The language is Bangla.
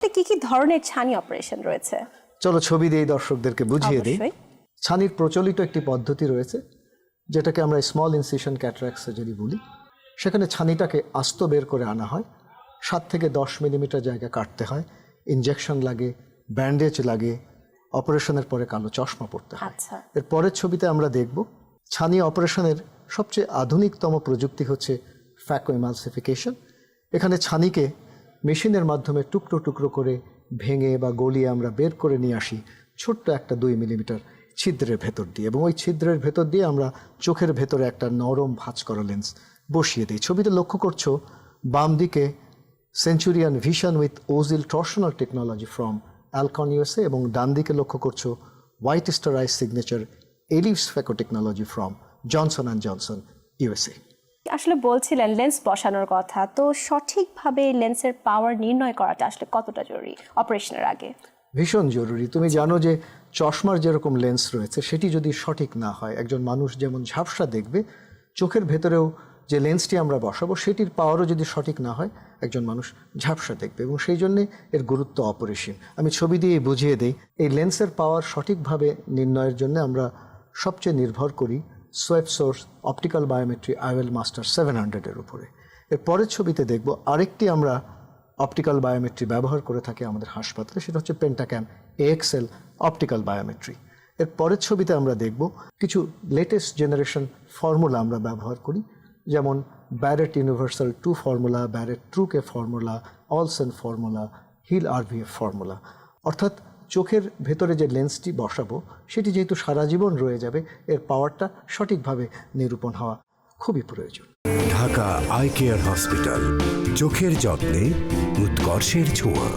কি কি ধরনের ছানি অপারেশন রয়েছে? চলো ছবি দিয়ে দর্শকদেরকে বুঝিয়ে দিই। অবশ্যই। ছানির প্রচলিত একটি পদ্ধতি রয়েছে যেটাকে আমরা স্মল ইনসিশন ক্যাটারাক্ট সার্জারি বলি। সেখানে ছানিটাকে আস্ত বের করে আনা হয়, 7 থেকে 10 মিলিমিটার জায়গা কাটতে হয়, ইনজেকশন লাগে, ব্যান্ডেজ লাগে, অপারেশনের পরে কালো চশমা পড়তে হয়। আচ্ছা। এর পরের ছবিতে আমরা দেখব ছানি অপারেশনের সবচেয়ে আধুনিকতম প্রযুক্তি হচ্ছে ফ্যাকো এমালসিফিকেশন। এখানে ছানিকে মেশিনের মাধ্যমে টুকরো টুকরো করে ভেঙে বা গলিয়ে আমরা বের করে নিয়ে আসি ছোট্ট একটা 2 মিলিমিটার ছিদ্রের ভেতর দিয়ে, এবং ওই ছিদ্রের ভেতর দিয়ে আমরা চোখের ভেতরে একটা নরম ভাঁজ করা লেন্স বসিয়ে দিই। ছবিতে লক্ষ্য করছো বাম দিকে centurion vision with OZil torsional technology from Alcon USA, এবং ডান দিকে লক্ষ্য করছো white star ice signature ellips phaco technology from Johnson and Johnson USA. আসলে বলছিলেন লেন্স বসানোর কথা, তো সঠিকভাবে লেন্সের পাওয়ার নির্ণয় করাটা আসলে কতটা জরুরি অপারেশনের আগে? ভীষণ জরুরি। তুমি জানো যে চশমার যেরকম লেন্স রয়েছে সেটি যদি সঠিক না হয়, একজন মানুষ যেমন ঝাপসা দেখবে, চোখের ভেতরেও যে লেন্সটি আমরা বসাবো সেটির পাওয়ারও যদি সঠিক না হয় একজন মানুষ ঝাপসা দেখবে, এবং সেই জন্যে এর গুরুত্ব অপরিসীম। আমি ছবি দিয়ে বুঝিয়ে দিই। এই লেন্সের পাওয়ার সঠিকভাবে নির্ণয়ের জন্য আমরা সবচেয়ে নির্ভর করি swept source optical biometry IOL master 700-এর উপরে। এর পরের ছবিতে দেখব আরেকটি আমরা অপটিক্যাল বায়োমেট্রি ব্যবহার করে থাকি আমাদের হাসপাতালে, সেটা হচ্ছে পেন্টাক্যাম AXL অপটিক্যাল বায়োমেট্রি। এর পরের ছবিতে আমরা দেখব কিছু লেটেস্ট জেনারেশন ফর্মুলা আমরা ব্যবহার করি, যেমন Barrett universal 2 formula, Barrett true K formula, Olsen formula, Hill RVF formula. অর্থাৎ চোখের ভেতরে যে লেন্সটি বসাবো সেটি যেহেতু সারা জীবন রয়ে যাবে, এর পাওয়ারটা সঠিকভাবে নিরূপণ হওয়া খুবই প্রয়োজন। ঢাকা আই কেয়ার হসপিটাল, চোখের যত্নে উৎকর্ষের ছোঁয়া।